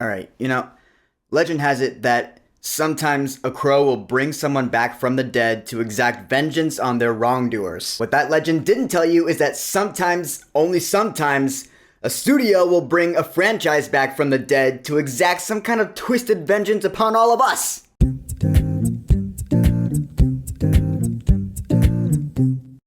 Alright, legend has it that sometimes a crow will bring someone back from the dead to exact vengeance on their wrongdoers. What that legend didn't tell you is that sometimes, only sometimes, a studio will bring a franchise back from the dead to exact some kind of twisted vengeance upon all of us.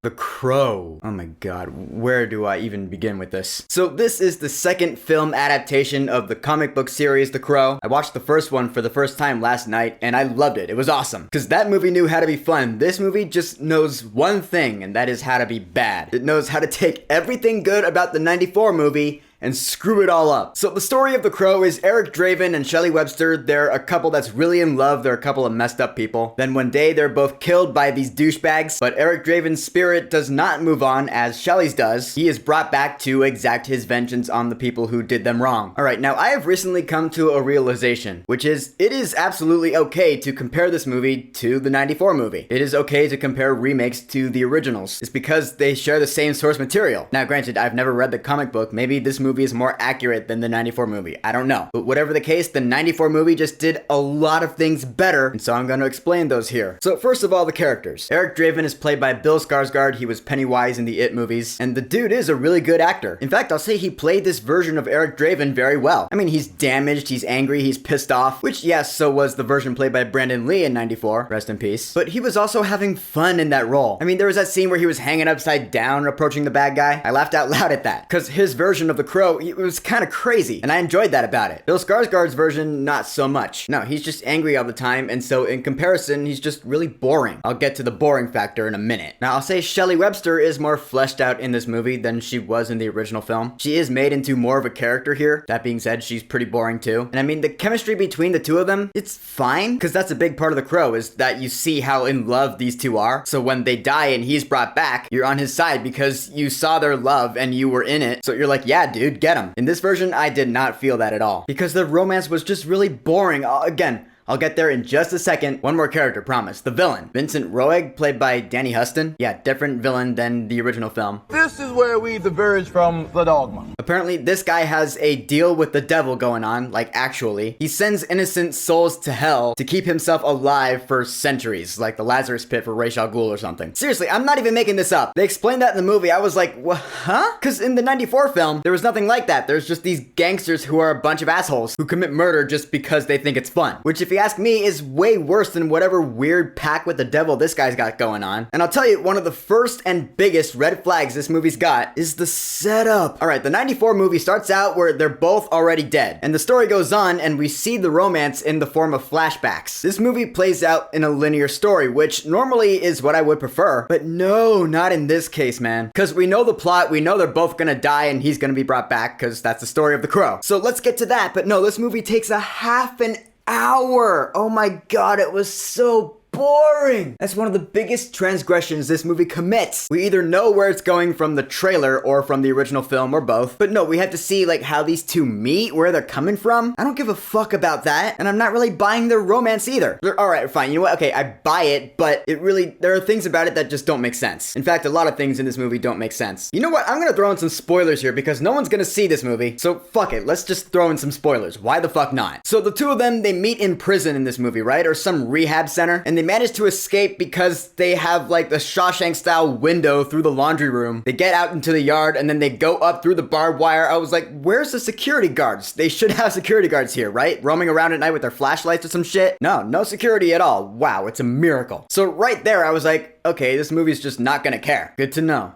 The Crow. Oh my god, where do I even begin with this? So this is the second film adaptation of the comic book series The Crow. I watched the first one for the first time last night and I loved it. It was awesome. Because that movie knew how to be fun. This movie just knows one thing, and that is how to be bad. It knows how to take everything good about the 94 movie and screw it all up. So the story of The Crow is Eric Draven and Shelley Webster. They're a couple that's really in love. They're a couple of messed up people. Then one day they're both killed by these douchebags, but Eric Draven's spirit does not move on as Shelley's does. He is brought back to exact his vengeance on the people who did them wrong. Alright, now I have recently come to a realization, which is it is absolutely okay to compare this movie to the 94 movie. It is okay to compare remakes to the originals. It's because they share the same source material. Now granted, I've never read the comic book. Maybe this movie is more accurate than the 94 movie. I don't know. But whatever the case, the 94 movie just did a lot of things better, and so I'm going to explain those here. So first of all, the characters. Eric Draven is played by Bill Skarsgård. He was Pennywise in the It movies, and the dude is a really good actor. In fact, I'll say he played this version of Eric Draven very well. I mean, he's damaged, he's angry, he's pissed off, which yes, so was the version played by Brandon Lee in 94, rest in peace. But he was also having fun in that role. I mean, there was that scene where he was hanging upside down approaching the bad guy. I laughed out loud at that, because his version of the Crow, it was kind of crazy, and I enjoyed that about it. Bill Skarsgård's version, not so much. No, he's just angry all the time, and so in comparison, he's just really boring. I'll get to the boring factor in a minute. Now, I'll say Shelley Webster is more fleshed out in this movie than she was in the original film. She is made into more of a character here. That being said, she's pretty boring too. And I mean, the chemistry between the two of them, it's fine, because that's a big part of The Crow, is that you see how in love these two are. So when they die and he's brought back, you're on his side because you saw their love and you were in it. So you're like, yeah, dude, get him. In this version, I did not feel that at all, because the romance was just really boring. Again, I'll get there in just a second. One more character, promise. The villain. Vincent Roeg, played by Danny Huston. Yeah, different villain than the original film. This is where we diverge from the dogma. Apparently, this guy has a deal with the devil going on, like actually. He sends innocent souls to hell to keep himself alive for centuries, like the Lazarus Pit for Ra's al Ghul or something. Seriously, I'm not even making this up. They explained that in the movie. I was like, what, huh? Because in the 94 film, there was nothing like that. There's just these gangsters who are a bunch of assholes who commit murder just because they think it's fun. Which, if you ask me, is way worse than whatever weird pact with the devil this guy's got going on. And I'll tell you, one of the first and biggest red flags this movie's got is the setup. Alright, the 94 movie starts out where they're both already dead, and the story goes on and we see the romance in the form of flashbacks. This movie plays out in a linear story, which normally is what I would prefer, but no, not in this case, man. Because we know the plot, we know they're both gonna die and he's gonna be brought back, because that's the story of The Crow. So let's get to that, but no, this movie takes a half an hour. Oh my god, it was so boring. That's one of the biggest transgressions this movie commits. We either know where it's going from the trailer or from the original film or both, but no, we have to see like how these two meet, where they're coming from. I don't give a fuck about that, and I'm not really buying their romance either. Alright, fine, you know what? Okay, I buy it, but there are things about it that just don't make sense. In fact, a lot of things in this movie don't make sense. You know what? I'm gonna throw in some spoilers here because no one's gonna see this movie, so fuck it, let's just throw in some spoilers. Why the fuck not? So the two of them, they meet in prison in this movie, right? Or some rehab center, and they manage to escape because they have like the Shawshank style window through the laundry room. They get out into the yard and then they go up through the barbed wire. I was like, where's the security guards? They should have security guards here, right? Roaming around at night with their flashlights or some shit? No security at all. Wow, it's a miracle. So right there, I was like, okay, this movie's just not gonna care. Good to know.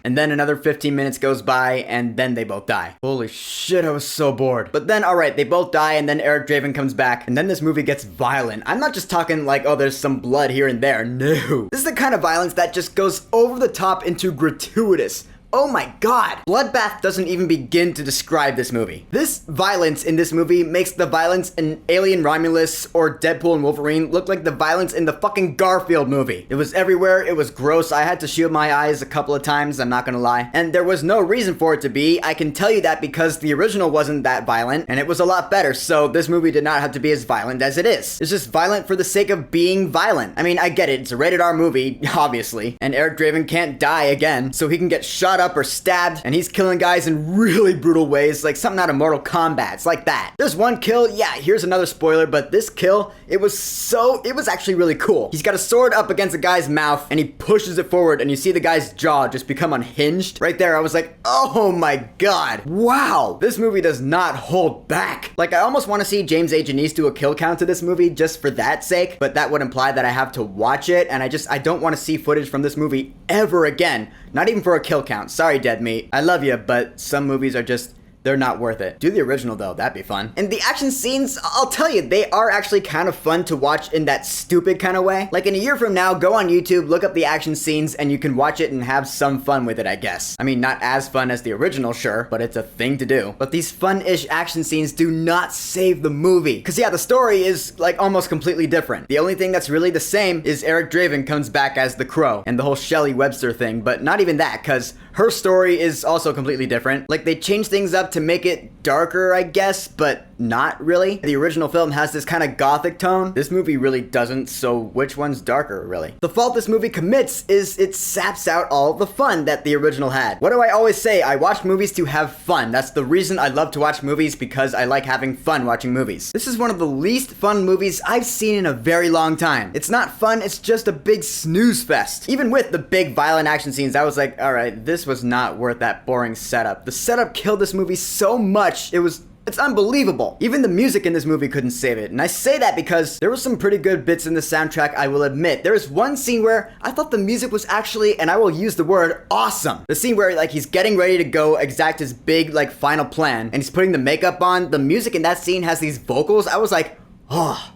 And then another 15 minutes goes by, and then they both die. Holy shit, I was so bored. But then, alright, they both die, and then Eric Draven comes back, and then this movie gets violent. I'm not just talking like, oh, there's some blood here and there. No. This is the kind of violence that just goes over the top into gratuitous. Oh my god! Bloodbath doesn't even begin to describe this movie. This violence in this movie makes the violence in Alien Romulus or Deadpool and Wolverine look like the violence in the fucking Garfield movie. It was everywhere, it was gross, I had to shield my eyes a couple of times, I'm not gonna lie. And there was no reason for it to be. I can tell you that because the original wasn't that violent, and it was a lot better, so this movie did not have to be as violent as it is. It's just violent for the sake of being violent. I mean, I get it, it's a rated R movie, obviously, and Eric Draven can't die again, so he can get shot cut up or stabbed, and he's killing guys in really brutal ways, like something out of Mortal Kombat. It's like that. There's one kill, yeah, here's another spoiler, but this kill, it was actually really cool. He's got a sword up against a guy's mouth, and he pushes it forward, and you see the guy's jaw just become unhinged. Right there, I was like, oh my god, wow, this movie does not hold back. Like, I almost want to see James A. Janice do a kill count to this movie just for that sake, but that would imply that I have to watch it, and I don't want to see footage from this movie ever again. Not even for a kill count. Sorry, Dead Meat. I love you, but some movies are just... they're not worth it. Do the original though, that'd be fun. And the action scenes, I'll tell you, they are actually kind of fun to watch in that stupid kind of way. Like in a year from now, go on YouTube, look up the action scenes, and you can watch it and have some fun with it, I guess. I mean, not as fun as the original, sure, but it's a thing to do. But these fun-ish action scenes do not save the movie. Cause yeah, the story is like almost completely different. The only thing that's really the same is Eric Draven comes back as the Crow and the whole Shelley Webster thing, but not even that, cause her story is also completely different. Like they change things up to make it darker, I guess, but not really. The original film has this kind of gothic tone. This movie really doesn't, so which one's darker, really? The fault this movie commits is it saps out all the fun that the original had. What do I always say? I watch movies to have fun. That's the reason I love to watch movies, because I like having fun watching movies. This is one of the least fun movies I've seen in a very long time. It's not fun, it's just a big snooze fest. Even with the big violent action scenes, I was like, alright, this was not worth that boring setup. The setup killed this movie so much, it's unbelievable. Even the music in this movie couldn't save it. And I say that because there were some pretty good bits in the soundtrack, I will admit. There was one scene where I thought the music was actually, and I will use the word, awesome. The scene where like he's getting ready to go exact his big like final plan, and he's putting the makeup on. The music in that scene has these vocals. I was like, oh,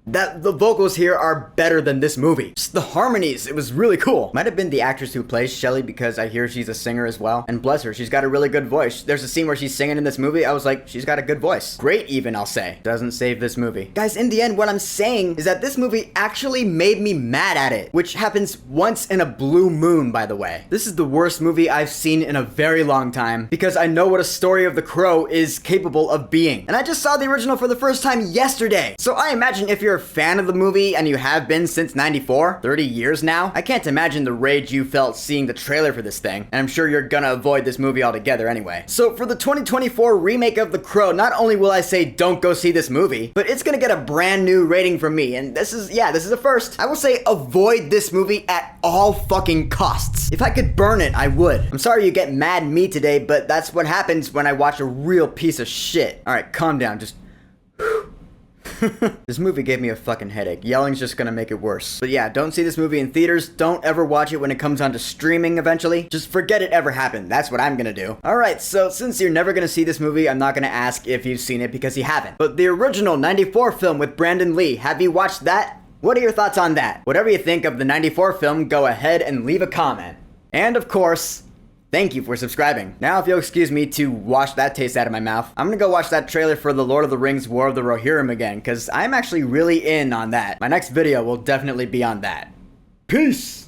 that the vocals here are better than this movie. Just the harmonies, it was really cool. Might have been the actress who plays Shelley, because I hear she's a singer as well. And bless her, she's got a really good voice. There's a scene where she's singing in this movie. I was like, she's got a good voice. Great even, I'll say. Doesn't save this movie. Guys, in the end, what I'm saying is that this movie actually made me mad at it, which happens once in a blue moon, by the way. This is the worst movie I've seen in a very long time, because I know what a story of the Crow is capable of being. And I just saw the original for the first time yesterday. So I imagine if you're a fan of the movie, and you have been since 94, 30 years now, I can't imagine the rage you felt seeing the trailer for this thing, and I'm sure you're gonna avoid this movie altogether anyway. So for the 2024 remake of The Crow, not only will I say don't go see this movie, but it's gonna get a brand new rating from me, and this is a first. I will say avoid this movie at all fucking costs. If I could burn it, I would. I'm sorry you get mad at me today, but that's what happens when I watch a real piece of shit. Alright, calm down, just... This movie gave me a fucking headache. Yelling's just gonna make it worse. But yeah, don't see this movie in theaters. Don't ever watch it when it comes onto streaming eventually. Just forget it ever happened. That's what I'm gonna do. Alright, so since you're never gonna see this movie, I'm not gonna ask if you've seen it because you haven't. But the original 94 film with Brandon Lee, have you watched that? What are your thoughts on that? Whatever you think of the 94 film, go ahead and leave a comment. And of course, thank you for subscribing. Now, if you'll excuse me to wash that taste out of my mouth, I'm gonna go watch that trailer for The Lord of the Rings War of the Rohirrim again, because I'm actually really in on that. My next video will definitely be on that. Peace!